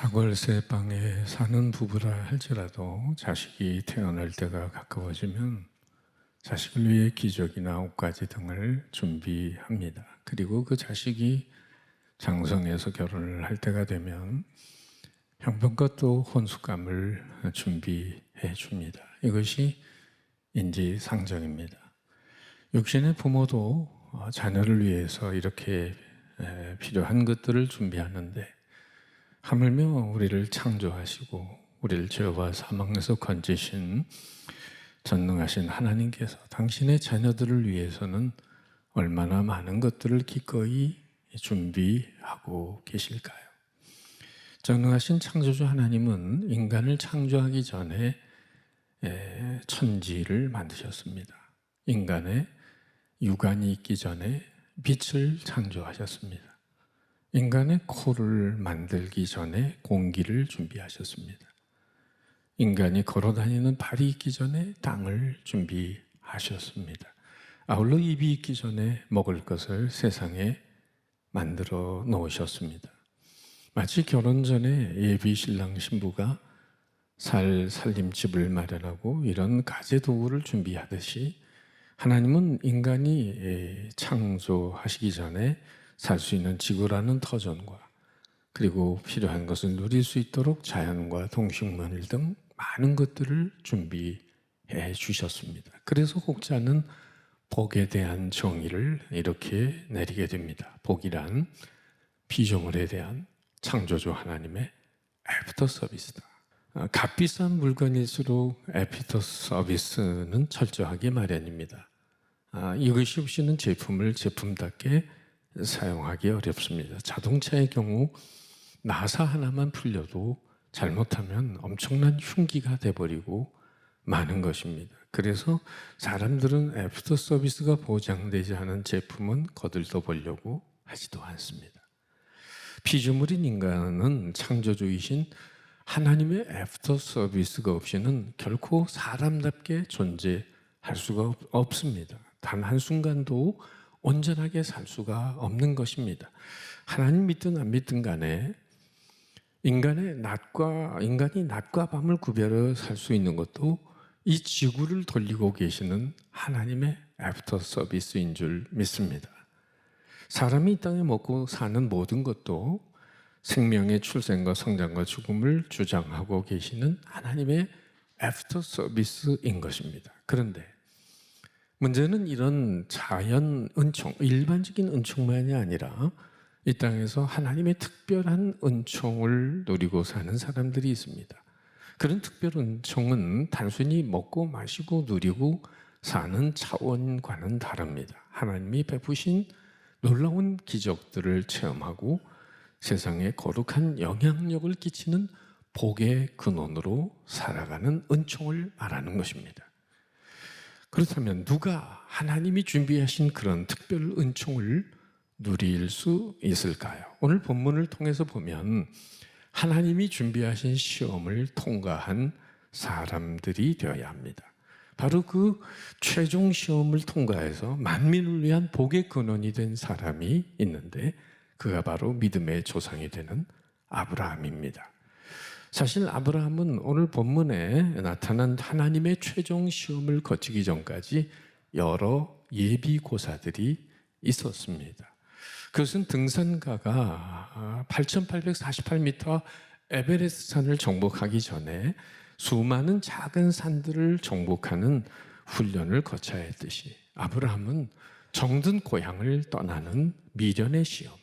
사골세 방에 사는 부부라 할지라도 자식이 태어날 때가 가까워지면 자식을 위해 기저귀나 옷가지 등을 준비합니다. 그리고 그 자식이 장성해서 결혼을 할 때가 되면 형편껏 또 혼수감을 준비해 줍니다. 이것이 인지상정입니다. 육신의 부모도 자녀를 위해서 이렇게 필요한 것들을 준비하는데, 하물며 우리를 창조하시고 우리를 죄와 사망에서 건지신 전능하신 하나님께서 당신의 자녀들을 위해서는 얼마나 많은 것들을 기꺼이 준비하고 계실까요? 전능하신 창조주 하나님은 인간을 창조하기 전에 천지를 만드셨습니다. 인간의 육안이 있기 전에 빛을 창조하셨습니다. 인간의 코를 만들기 전에 공기를 준비하셨습니다. 인간이 걸어다니는 발이 있기 전에 땅을 준비하셨습니다. 아울러 입이 있기 전에 먹을 것을 세상에 만들어 놓으셨습니다. 마치 결혼 전에 예비 신랑 신부가 살림집을 마련하고 이런 가재 도구를 준비하듯이 하나님은 인간이 창조하시기 전에 살 수 있는 지구라는 터전과 그리고 필요한 것을 누릴 수 있도록 자연과 동식물 등 많은 것들을 준비해 주셨습니다. 그래서 혹자는 복에 대한 정의를 이렇게 내리게 됩니다. 복이란 피조물에 대한 창조주 하나님의 애프터 서비스다. 값비싼 물건일수록 애프터 서비스는 철저하게 마련입니다. 이것이 없이는 제품을 제품답게 사용하기 어렵습니다. 자동차의 경우 나사 하나만 풀려도 잘못하면 엄청난 흉기가 돼버리고 마는 것입니다. 그래서 사람들은 애프터 서비스가 보장되지 않은 제품은 거들떠 보려고 하지도 않습니다. 피조물인 인간은 창조주이신 하나님의 애프터 서비스가 없이는 결코 사람답게 존재할 수가 없습니다. 단 한순간도 온전하게 살 수가 없는 것입니다. 하나님 믿든 안 믿든 간에 인간이 낮과 밤을 구별해 살 수 있는 것도 이 지구를 돌리고 계시는 하나님의 애프터 서비스인 줄 믿습니다. 사람이 이 땅에 먹고 사는 모든 것도 생명의 출생과 성장과 죽음을 주장하고 계시는 하나님의 애프터 서비스인 것입니다. 그런데 문제는 이런 자연 은총, 일반적인 은총만이 아니라 이 땅에서 하나님의 특별한 은총을 누리고 사는 사람들이 있습니다. 그런 특별 은총은 단순히 먹고 마시고 누리고 사는 차원과는 다릅니다. 하나님이 베푸신 놀라운 기적들을 체험하고 세상에 거룩한 영향력을 끼치는 복의 근원으로 살아가는 은총을 말하는 것입니다. 그렇다면 누가 하나님이 준비하신 그런 특별 은총을 누릴 수 있을까요? 오늘 본문을 통해서 보면 하나님이 준비하신 시험을 통과한 사람들이 되어야 합니다. 바로 그 최종 시험을 통과해서 만민을 위한 복의 근원이 된 사람이 있는데 그가 바로 믿음의 조상이 되는 아브라함입니다. 사실 아브라함은 오늘 본문에 나타난 하나님의 최종 시험을 거치기 전까지 여러 예비고사들이 있었습니다. 그것은 등산가가 8,848m 에베레스트 산을 정복하기 전에 수많은 작은 산들을 정복하는 훈련을 거쳐야 했듯이 아브라함은 정든 고향을 떠나는 미련의 시험,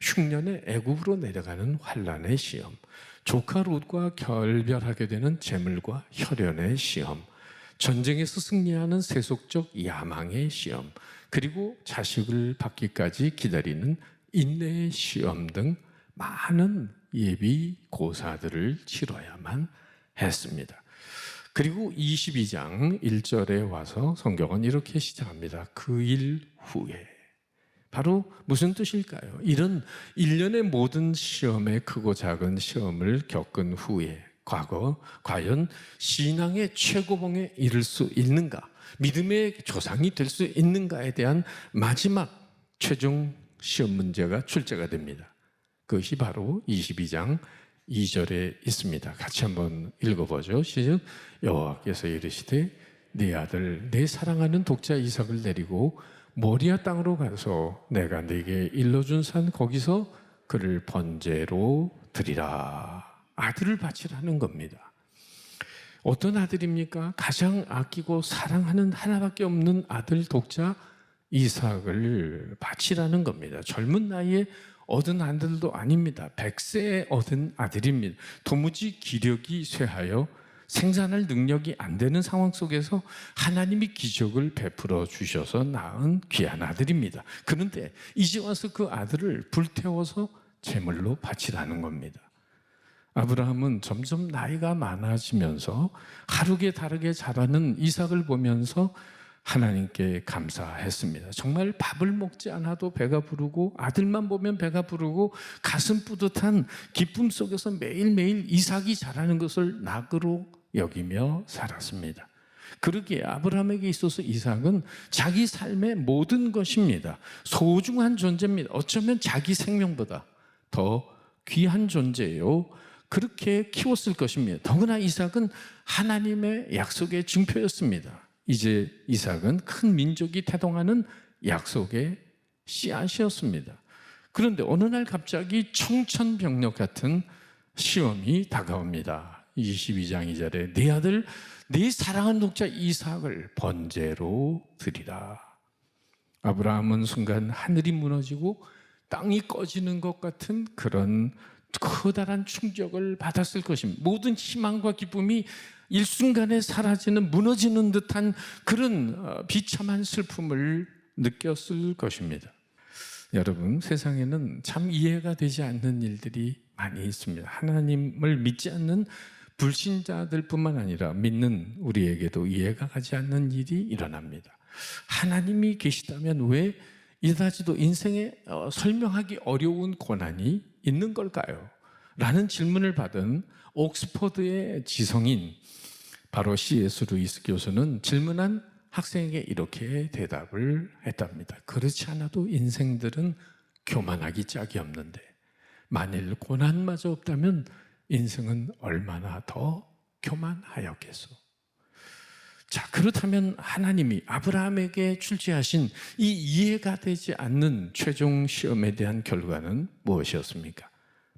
흉년의 애굽으로 내려가는 환난의 시험, 조카 롯과 결별하게 되는 재물과 혈연의 시험, 전쟁에서 승리하는 세속적 야망의 시험, 그리고 자식을 받기까지 기다리는 인내의 시험 등 많은 예비 고사들을 치러야만 했습니다. 그리고 22장 1절에 와서 성경은 이렇게 시작합니다. 그 일 후에. 바로 무슨 뜻일까요? 이런 일련의 모든 시험에 크고 작은 시험을 겪은 후에 과연 신앙의 최고봉에 이를 수 있는가? 믿음의 조상이 될 수 있는가에 대한 마지막 최종 시험 문제가 출제가 됩니다. 그것이 바로 22장 2절에 있습니다. 같이 한번 읽어보죠. 시작. 여호와께서 이르시되 네 아들 내 사랑하는 독자 이삭을 데리고 모리아 땅으로 가서 내가 네게 일러준 산 거기서 그를 번제로 드리라. 아들을 바치라는 겁니다. 어떤 아들입니까? 가장 아끼고 사랑하는 하나밖에 없는 아들 독자 이삭을 바치라는 겁니다. 젊은 나이에 얻은 아들도 아닙니다. 100세에 얻은 아들입니다. 도무지 기력이 쇠하여 생산할 능력이 안 되는 상황 속에서 하나님이 기적을 베풀어 주셔서 낳은 귀한 아들입니다. 그런데 이제 와서 그 아들을 불태워서 제물로 바치라는 겁니다. 아브라함은 점점 나이가 많아지면서 하루게 다르게 자라는 이삭을 보면서 하나님께 감사했습니다. 정말 밥을 먹지 않아도 배가 부르고 아들만 보면 배가 부르고 가슴 뿌듯한 기쁨 속에서 매일매일 이삭이 자라는 것을 낙으로 여기며 살았습니다. 그러기에 아브라함에게 있어서 이삭은 자기 삶의 모든 것입니다. 소중한 존재입니다. 어쩌면 자기 생명보다 더 귀한 존재예요. 그렇게 키웠을 것입니다. 더구나 이삭은 하나님의 약속의 증표였습니다. 이제 이삭은 큰 민족이 태동하는 약속의 씨앗이었습니다. 그런데 어느 날 갑자기 청천벽력 같은 시험이 다가옵니다. 22장 2절에 네 아들 네 사랑하는 독자 이삭을 번제로 드리라. 아브라함은 순간 하늘이 무너지고 땅이 꺼지는 것 같은 그런 커다란 충격을 받았을 것입니다. 모든 희망과 기쁨이 일순간에 사라지는 무너지는 듯한 그런 비참한 슬픔을 느꼈을 것입니다. 여러분, 세상에는 참 이해가 되지 않는 일들이 많이 있습니다. 하나님을 믿지 않는 불신자들뿐만 아니라 믿는 우리에게도 이해가 가지 않는 일이 일어납니다. 하나님이 계시다면 왜 이다지도 인생에 설명하기 어려운 고난이 있는 걸까요? 라는 질문을 받은 옥스퍼드의 지성인 바로 C.S. 루이스 교수는 질문한 학생에게 이렇게 대답을 했답니다. 그렇지 않아도 인생들은 교만하기 짝이 없는데 만일 고난마저 없다면 인생은 얼마나 더 교만하였겠소. 자, 그렇다면 하나님이 아브라함에게 출제하신 이 이해가 되지 않는 최종 시험에 대한 결과는 무엇이었습니까?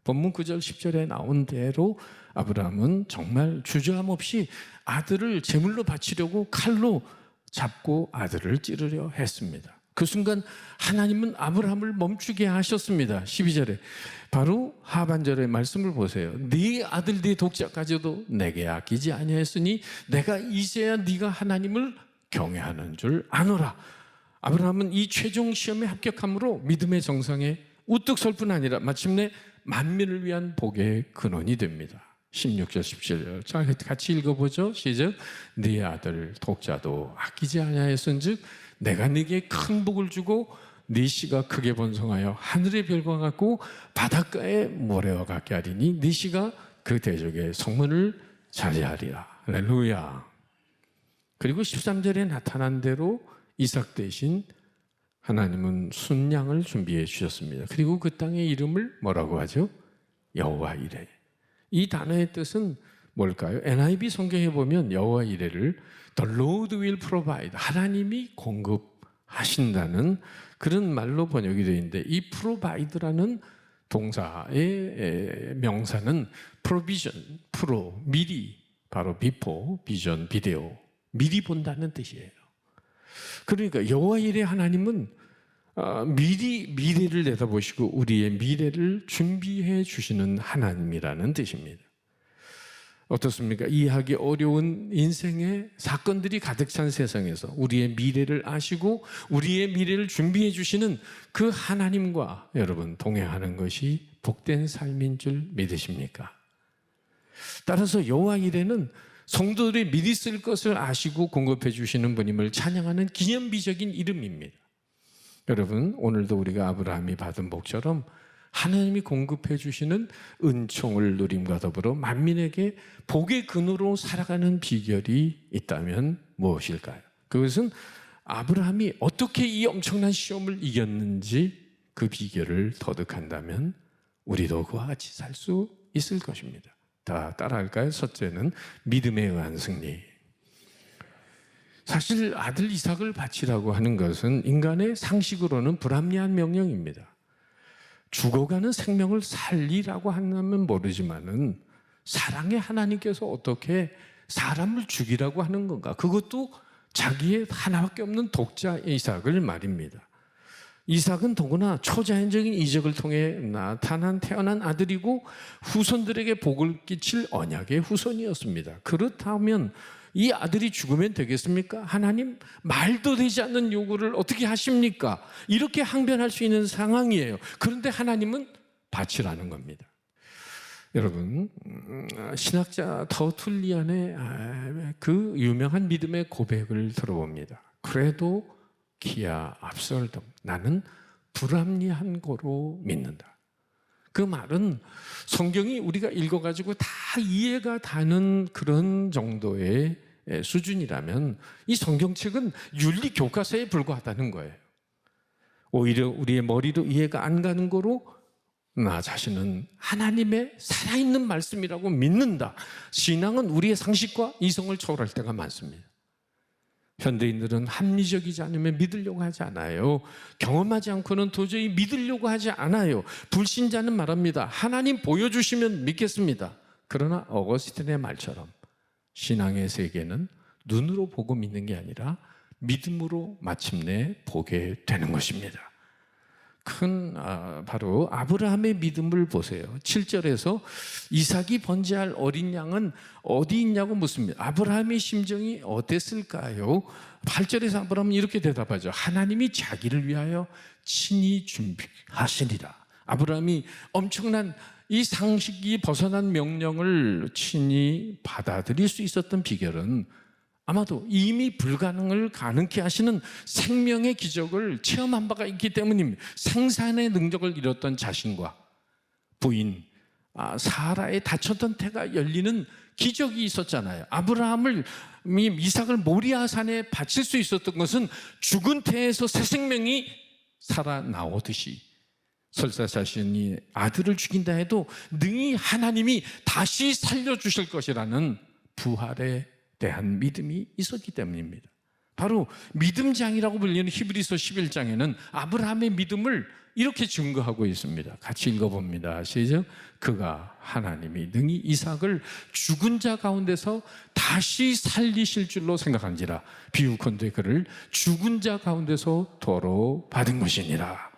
본문 9절 10절에 나온 대로 아브라함은 정말 주저함 없이 아들을 제물로 바치려고 칼로 잡고 아들을 찌르려 했습니다. 그 순간 하나님은 아브라함을 멈추게 하셨습니다. 12절에 바로 하반절의 말씀을 보세요. 네 아들 네 독자까지도 내게 아끼지 아니하였으니 내가 이제야 네가 하나님을 경외하는 줄 아노라. 아브라함은 이 최종 시험에 합격함으로 믿음의 정상에 우뚝 설 뿐 아니라 마침내 만민을 위한 복의 근원이 됩니다. 16절 17절 자, 같이 읽어보죠. 시작. 네 아들 독자도 아끼지 아니하였은즉 내가 네게 큰 복을 주고 네 씨가 크게 번성하여 하늘의 별과 같고 바닷가의 모래와 같게 하리니 네 씨가 그 대적의 성문을 차지하리라. 할렐루야. 그리고 13절에 나타난 대로 이삭 대신 하나님은 순양을 준비해 주셨습니다. 그리고 그 땅의 이름을 뭐라고 하죠? 여호와 이레. 이 단어의 뜻은 뭘까요? NIV 성경에 보면 여호와 이레를 The Lord will provide, 하나님이 공급하신다는 그런 말로 번역이 되어 있는데 이 provide라는 동사의 명사는 provision, 미리, 바로 before, vision, 비데오, 미리 본다는 뜻이에요. 그러니까 여호와 이레 하나님은 미리 미래를 내다보시고 우리의 미래를 준비해 주시는 하나님이라는 뜻입니다. 어떻습니까? 이해하기 어려운 인생의 사건들이 가득 찬 세상에서 우리의 미래를 아시고 우리의 미래를 준비해 주시는 그 하나님과 여러분 동행하는 것이 복된 삶인 줄 믿으십니까? 따라서 여호와 이레는 성도들이 미리 쓸 것을 아시고 공급해 주시는 분임을 찬양하는 기념비적인 이름입니다. 여러분, 오늘도 우리가 아브라함이 받은 복처럼 하나님이 공급해 주시는 은총을 누림과 더불어 만민에게 복의 근원으로 살아가는 비결이 있다면 무엇일까요? 그것은 아브라함이 어떻게 이 엄청난 시험을 이겼는지 그 비결을 터득한다면 우리도 그와 같이 살 수 있을 것입니다. 다 따라할까요? 첫째는 믿음에 의한 승리. 사실 아들 이삭을 바치라고 하는 것은 인간의 상식으로는 불합리한 명령입니다. 죽어가는 생명을 살리라고 한다면 모르지만은 사랑의 하나님께서 어떻게 사람을 죽이라고 하는 건가? 그것도 자기의 하나밖에 없는 독자 이삭을 말입니다. 이삭은 더구나 초자연적인 이적을 통해 태어난 아들이고 후손들에게 복을 끼칠 언약의 후손이었습니다. 그렇다면 이 아들이 죽으면 되겠습니까? 하나님, 말도 되지 않는 요구를 어떻게 하십니까? 이렇게 항변할 수 있는 상황이에요. 그런데 하나님은 바치라는 겁니다. 여러분, 신학자 터툴리안의 그 유명한 믿음의 고백을 들어봅니다. 그래도 기아 압솔덤, 나는 불합리한 거로 믿는다. 그 말은 성경이 우리가 읽어가지고 다 이해가 가는 그런 정도의 수준이라면 이 성경책은 윤리 교과서에 불과하다는 거예요. 오히려 우리의 머리로 이해가 안 가는 거로 나 자신은 하나님의 살아있는 말씀이라고 믿는다. 신앙은 우리의 상식과 이성을 초월할 때가 많습니다. 현대인들은 합리적이지 않으면 믿으려고 하지 않아요. 경험하지 않고는 도저히 믿으려고 하지 않아요. 불신자는 말합니다. 하나님 보여주시면 믿겠습니다. 그러나 어거스틴의 말처럼 신앙의 세계는 눈으로 보고 믿는 게 아니라 믿음으로 마침내 보게 되는 것입니다. 바로 아브라함의 믿음을 보세요. 7절에서 이삭이 번제할 어린 양은 어디 있냐고 묻습니다. 아브라함의 심정이 어땠을까요? 8절에서 아브라함은 이렇게 대답하죠. 하나님이 자기를 위하여 친히 준비하시리라. 아브라함이 엄청난 이 상식이 벗어난 명령을 친히 받아들일 수 있었던 비결은 아마도 이미 불가능을 가능케 하시는 생명의 기적을 체험한 바가 있기 때문입니다. 생산의 능력을 잃었던 자신과 부인 사라의 다쳤던 태가 열리는 기적이 있었잖아요. 아브라함을 이삭을 모리아산에 바칠 수 있었던 것은 죽은 태에서 새 생명이 살아나오듯이 설사 자신이 아들을 죽인다 해도 능히 하나님이 다시 살려주실 것이라는 부활의 대한 믿음이 있었기 때문입니다. 바로 믿음장이라고 불리는 히브리서 11장에는 아브라함의 믿음을 이렇게 증거하고 있습니다. 같이 읽어봅니다. 시작. 그가 하나님이 능히 이삭을 죽은 자 가운데서 다시 살리실 줄로 생각한지라 비유컨대 그를 죽은 자 가운데서 도로 받은 것이니라.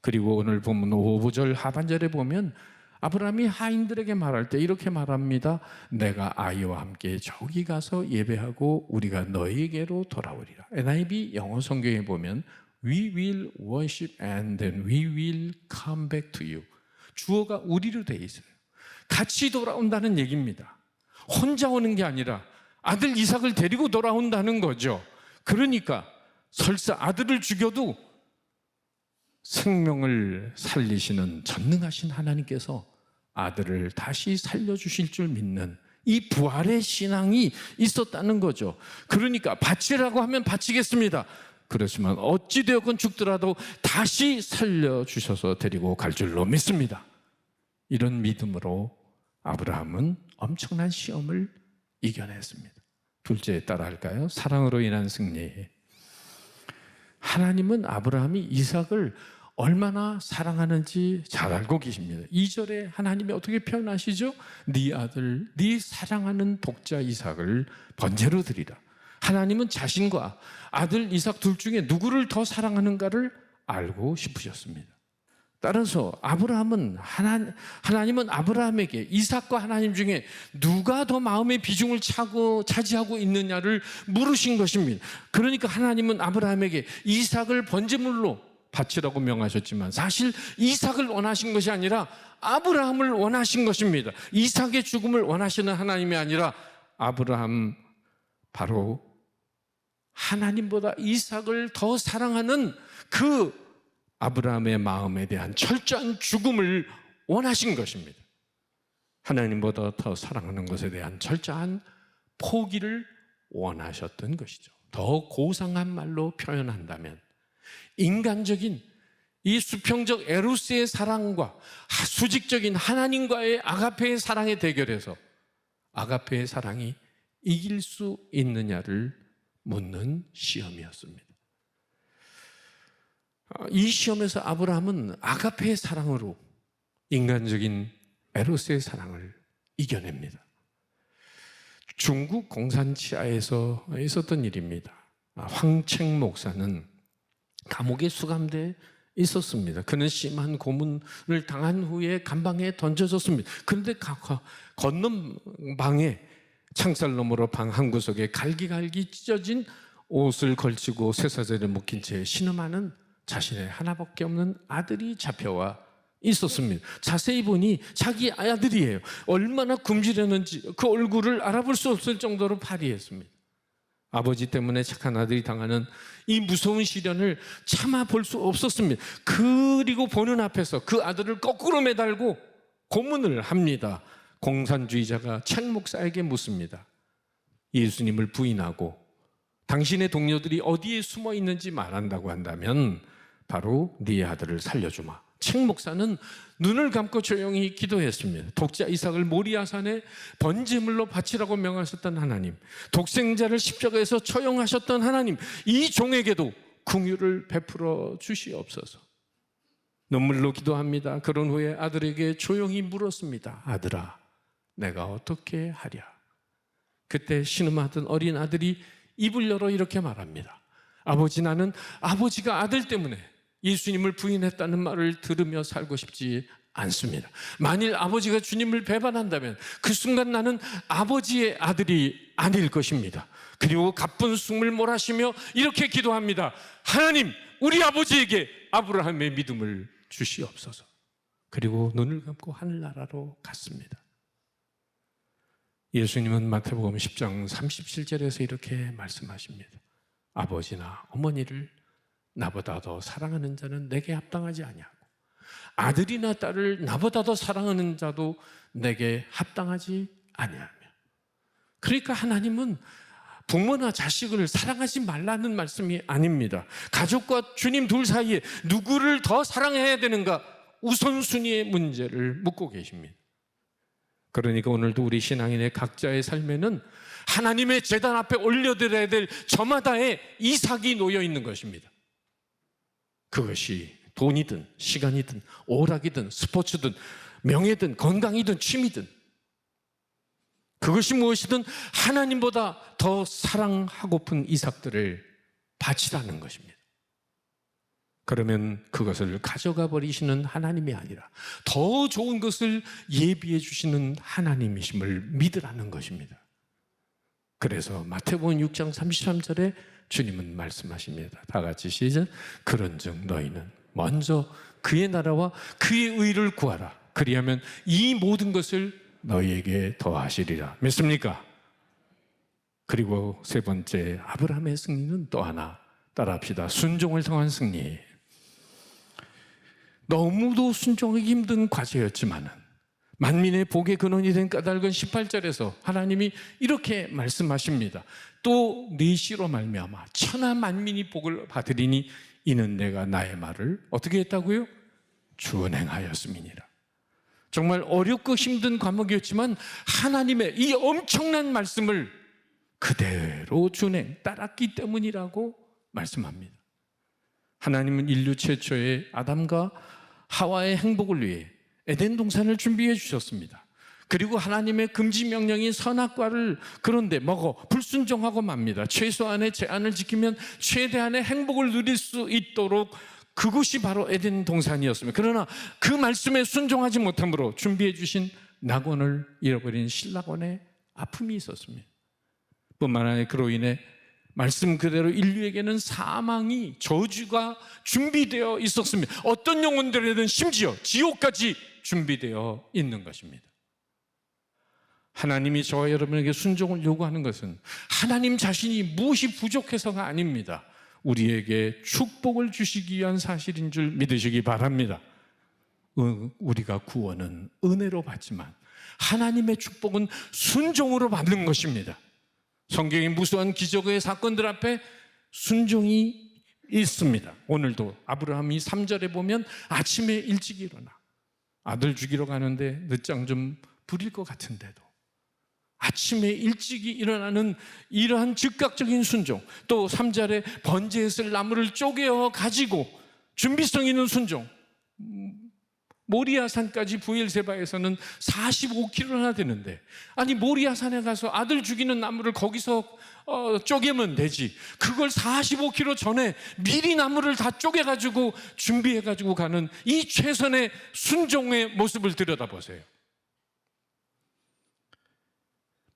그리고 오늘 본문 5절 하반절에 보면 아브라함이 하인들에게 말할 때 이렇게 말합니다. 내가 아이와 함께 저기 가서 예배하고 우리가 너희에게로 돌아오리라. NIV 영어 성경에 보면 We will worship and then we will come back to you. 주어가 우리로 되어 있어요. 같이 돌아온다는 얘기입니다. 혼자 오는 게 아니라 아들 이삭을 데리고 돌아온다는 거죠. 그러니까 설사 아들을 죽여도 생명을 살리시는 전능하신 하나님께서 아들을 다시 살려주실 줄 믿는 이 부활의 신앙이 있었다는 거죠. 그러니까 바치라고 하면 바치겠습니다. 그렇지만 어찌되었건 죽더라도 다시 살려주셔서 데리고 갈 줄로 믿습니다. 이런 믿음으로 아브라함은 엄청난 시험을 이겨냈습니다. 둘째 따라할까요? 사랑으로 인한 승리. 하나님은 아브라함이 이삭을 얼마나 사랑하는지 잘 알고 계십니다. 2절에 하나님이 어떻게 표현하시죠? 네 아들, 네 사랑하는 독자 이삭을 번제로 드리라. 하나님은 자신과 아들 이삭 둘 중에 누구를 더 사랑하는가를 알고 싶으셨습니다. 따라서 하나님은 아브라함에게 이삭과 하나님 중에 누가 더 마음의 비중을 차지하고 있느냐를 물으신 것입니다. 그러니까 하나님은 아브라함에게 이삭을 번제물로 바치라고 명하셨지만 사실 이삭을 원하신 것이 아니라 아브라함을 원하신 것입니다. 이삭의 죽음을 원하시는 하나님이 아니라 아브라함, 바로 하나님보다 이삭을 더 사랑하는 그 아브라함의 마음에 대한 철저한 죽음을 원하신 것입니다. 하나님보다 더 사랑하는 것에 대한 철저한 포기를 원하셨던 것이죠. 더 고상한 말로 표현한다면 인간적인 이 수평적 에로스의 사랑과 수직적인 하나님과의 아가페의 사랑의 대결에서 아가페의 사랑이 이길 수 있느냐를 묻는 시험이었습니다. 이 시험에서 아브라함은 아가페의 사랑으로 인간적인 에로스의 사랑을 이겨냅니다. 중국 공산치하에서 있었던 일입니다. 황책 목사는 감옥에 수감돼 있었습니다. 그는 심한 고문을 당한 후에 감방에 던져졌습니다. 그런데 건넌 방에 창살 너머로 방 한 구석에 갈기갈기 찢어진 옷을 걸치고 쇠사슬에 묶인 채 신음하는 자신의 하나밖에 없는 아들이 잡혀와 있었습니다. 자세히 보니 자기 아들이에요. 얼마나 굶주렸는지 그 얼굴을 알아볼 수 없을 정도로 파리했습니다. 아버지 때문에 착한 아들이 당하는 이 무서운 시련을 참아 볼 수 없었습니다. 그리고 보는 앞에서 그 아들을 거꾸로 매달고 고문을 합니다. 공산주의자가 책 목사에게 묻습니다. 예수님을 부인하고 당신의 동료들이 어디에 숨어 있는지 말한다고 한다면 바로 네 아들을 살려주마. 책 목사는 눈을 감고 조용히 기도했습니다. 독자 이삭을 모리아산에 번제물로 바치라고 명하셨던 하나님, 독생자를 십자가에서 처형하셨던 하나님, 이 종에게도 긍휼을 베풀어 주시옵소서. 눈물로 기도합니다. 그런 후에 아들에게 조용히 물었습니다. 아들아, 내가 어떻게 하랴? 그때 신음하던 어린 아들이 입을 열어 이렇게 말합니다. 아버지, 나는 아버지가 아들 때문에 예수님을 부인했다는 말을 들으며 살고 싶지 않습니다. 만일 아버지가 주님을 배반한다면 그 순간 나는 아버지의 아들이 아닐 것입니다. 그리고 가쁜 숨을 몰아쉬며 이렇게 기도합니다. 하나님, 우리 아버지에게 아브라함의 믿음을 주시옵소서. 그리고 눈을 감고 하늘나라로 갔습니다. 예수님은 마태복음 10장 37절에서 이렇게 말씀하십니다. 아버지나 어머니를 나보다 더 사랑하는 자는 내게 합당하지 아니하고 아들이나 딸을 나보다 더 사랑하는 자도 내게 합당하지 아니하며. 그러니까 하나님은 부모나 자식을 사랑하지 말라는 말씀이 아닙니다. 가족과 주님 둘 사이에 누구를 더 사랑해야 되는가 우선순위의 문제를 묻고 계십니다. 그러니까 오늘도 우리 신앙인의 각자의 삶에는 하나님의 제단 앞에 올려드려야 될 저마다의 이삭이 놓여 있는 것입니다. 그것이 돈이든 시간이든 오락이든 스포츠든 명예든 건강이든 취미든 그것이 무엇이든 하나님보다 더 사랑하고픈 이삭들을 바치라는 것입니다. 그러면 그것을 가져가 버리시는 하나님이 아니라 더 좋은 것을 예비해 주시는 하나님이심을 믿으라는 것입니다. 그래서 마태복음 6장 33절에 주님은 말씀하십니다. 다 같이 시작. 그런즉 너희는 먼저 그의 나라와 그의 의를 구하라. 그리하면 이 모든 것을 너희에게 더하시리라. 믿습니까? 그리고 세 번째, 아브라함의 승리는 또 하나 따라합시다. 순종을 통한 승리예요. 너무도 순종하기 힘든 과제였지만 만민의 복의 근원이 된 까닭은 18절에서 하나님이 이렇게 말씀하십니다. 또 네 씨로 말미암아 천하 만민이 복을 받으리니 이는 내가 나의 말을 어떻게 했다고요? 준행하였음이니라. 정말 어렵고 힘든 과목이었지만 하나님의 이 엄청난 말씀을 그대로 따랐기 때문이라고 말씀합니다. 하나님은 인류 최초의 아담과 하와의 행복을 위해 에덴 동산을 준비해 주셨습니다. 그리고 하나님의 금지 명령인 선악과를 그런데 먹어 불순종하고 맙니다. 최소한의 제한을 지키면 최대한의 행복을 누릴 수 있도록 그것이 바로 에덴 동산이었습니다. 그러나 그 말씀에 순종하지 못함으로 준비해 주신 낙원을 잃어버린 신락원의 아픔이 있었습니다. 뿐만 아니라 그로 인해 말씀 그대로 인류에게는 사망이 저주가 준비되어 있었습니다. 어떤 영혼들에는 심지어 지옥까지 준비되어 있는 것입니다. 하나님이 저와 여러분에게 순종을 요구하는 것은 하나님 자신이 무엇이 부족해서가 아닙니다. 우리에게 축복을 주시기 위한 사실인 줄 믿으시기 바랍니다. 우리가 구원은 은혜로 받지만 하나님의 축복은 순종으로 받는 것입니다. 성경의 무수한 기적의 사건들 앞에 순종이 있습니다. 오늘도 아브라함이 3절에 보면 아침에 일찍 일어나 아들 죽이러 가는데 늦장 좀 부릴 것 같은데도 아침에 일찍이 일어나는 이러한 즉각적인 순종, 또 3절에 번제에 쓸 나무를 쪼개어 가지고 준비성 있는 순종. 모리아산까지 부엘세바에서는 45km나 되는데, 아니 모리아산에 가서 아들 죽이는 나무를 거기서 쪼개면 되지, 그걸 45km 전에 미리 나무를 다 쪼개가지고 준비해가지고 가는 이 최선의 순종의 모습을 들여다보세요.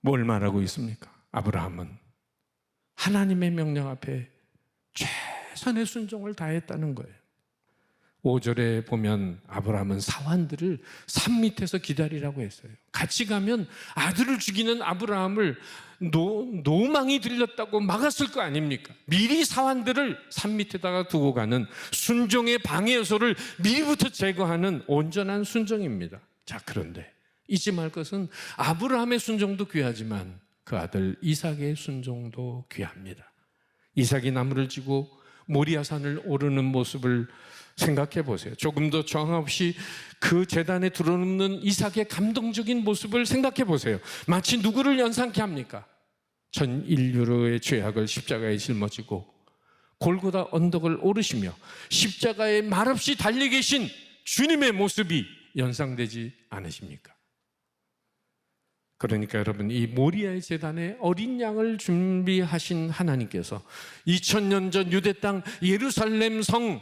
뭘 말하고 있습니까? 아브라함은 하나님의 명령 앞에 최선의 순종을 다했다는 거예요. 5절에 보면 아브라함은 사환들을 산 밑에서 기다리라고 했어요. 같이 가면 아들을 죽이는 아브라함을 노망이 들렸다고 막았을 거 아닙니까? 미리 사환들을 산 밑에다가 두고 가는 순종의 방해 요소를 미리부터 제거하는 온전한 순종입니다. 자, 그런데 잊지 말 것은 아브라함의 순종도 귀하지만 그 아들 이삭의 순종도 귀합니다. 이삭이 나무를 지고 모리아산을 오르는 모습을 생각해 보세요. 조금 더 정없이 그 제단에 들어눕는 이삭의 감동적인 모습을 생각해 보세요. 마치 누구를 연상케 합니까? 전 인류의 죄악을 십자가에 짊어지고 골고다 언덕을 오르시며 십자가에 말없이 달려 계신 주님의 모습이 연상되지 않으십니까? 그러니까 여러분, 이 모리아의 제단에 어린 양을 준비하신 하나님께서 2000년 전 유대 땅 예루살렘 성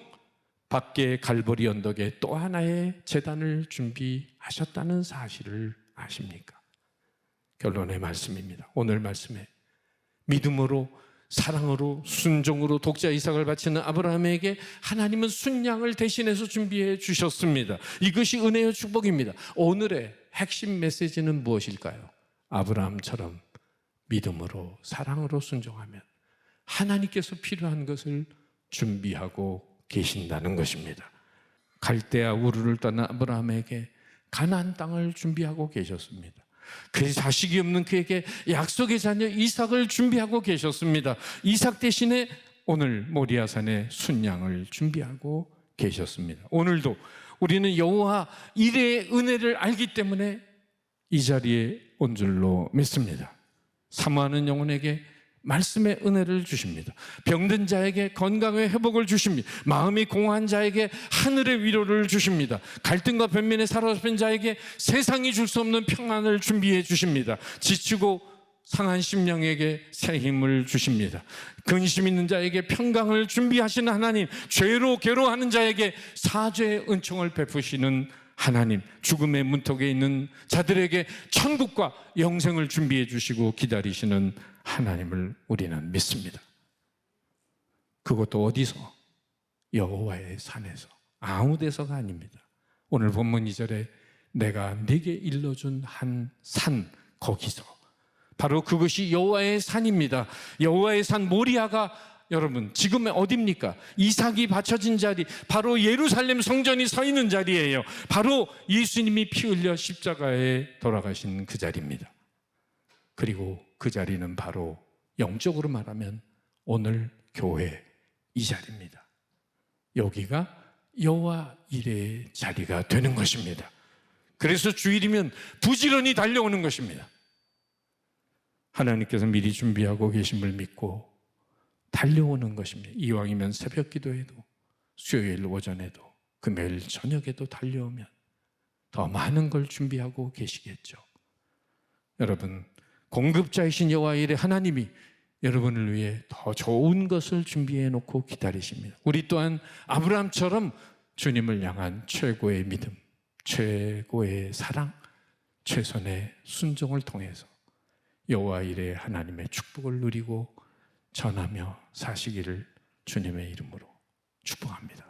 밖에 갈보리 언덕에 또 하나의 제단을 준비하셨다는 사실을 아십니까? 결론의 말씀입니다. 오늘 말씀에 믿음으로, 사랑으로, 순종으로 독자 이삭을 바치는 아브라함에게 하나님은 순양을 대신해서 준비해 주셨습니다. 이것이 은혜의 축복입니다. 오늘의 핵심 메시지는 무엇일까요? 아브라함처럼 믿음으로, 사랑으로 순종하면 하나님께서 필요한 것을 준비하고 계신다는 것입니다. 갈대아 우르를 떠난 아브라함에게 가나안 땅을 준비하고 계셨습니다. 그 자식이 없는 그에게 약속의 자녀 이삭을 준비하고 계셨습니다. 이삭 대신에 오늘 모리아산에 순양을 준비하고 계셨습니다. 오늘도 우리는 여호와 이레의 은혜를 알기 때문에 이 자리에 온 줄로 믿습니다. 사모하는 영혼에게 말씀의 은혜를 주십니다. 병든 자에게 건강의 회복을 주십니다. 마음이 공허한 자에게 하늘의 위로를 주십니다. 갈등과 변면에 사로잡힌 자에게 세상이 줄 수 없는 평안을 준비해 주십니다. 지치고 상한 심령에게 새 힘을 주십니다. 근심 있는 자에게 평강을 준비하시는 하나님, 죄로 괴로워하는 자에게 사죄의 은총을 베푸시는 하나님, 죽음의 문턱에 있는 자들에게 천국과 영생을 준비해 주시고 기다리시는 하나님을 우리는 믿습니다. 그것도 어디서? 여호와의 산에서, 아무 데서가 아닙니다. 오늘 본문 2절에 내가 네게 일러준 한 산, 거기서, 바로 그것이 여호와의 산입니다. 여호와의 산 모리아가 여러분 지금 어디입니까? 이삭이 바쳐진 자리, 바로 예루살렘 성전이 서 있는 자리예요. 바로 예수님이 피 흘려 십자가에 돌아가신 그 자리입니다. 그리고 그 자리는 바로 영적으로 말하면 오늘 교회 이 자리입니다. 여기가 여호와 이레의 자리가 되는 것입니다. 그래서 주일이면 부지런히 달려오는 것입니다. 하나님께서 미리 준비하고 계심을 믿고 달려오는 것입니다. 이왕이면 새벽 기도에도, 수요일 오전에도, 금요일 저녁에도 달려오면 더 많은 걸 준비하고 계시겠죠. 여러분, 공급자이신 여호와 이레 하나님이 여러분을 위해 더 좋은 것을 준비해 놓고 기다리십니다. 우리 또한 아브라함처럼 주님을 향한 최고의 믿음, 최고의 사랑, 최선의 순종을 통해서 여호와 이레 하나님의 축복을 누리고 전하며 사시기를 주님의 이름으로 축복합니다.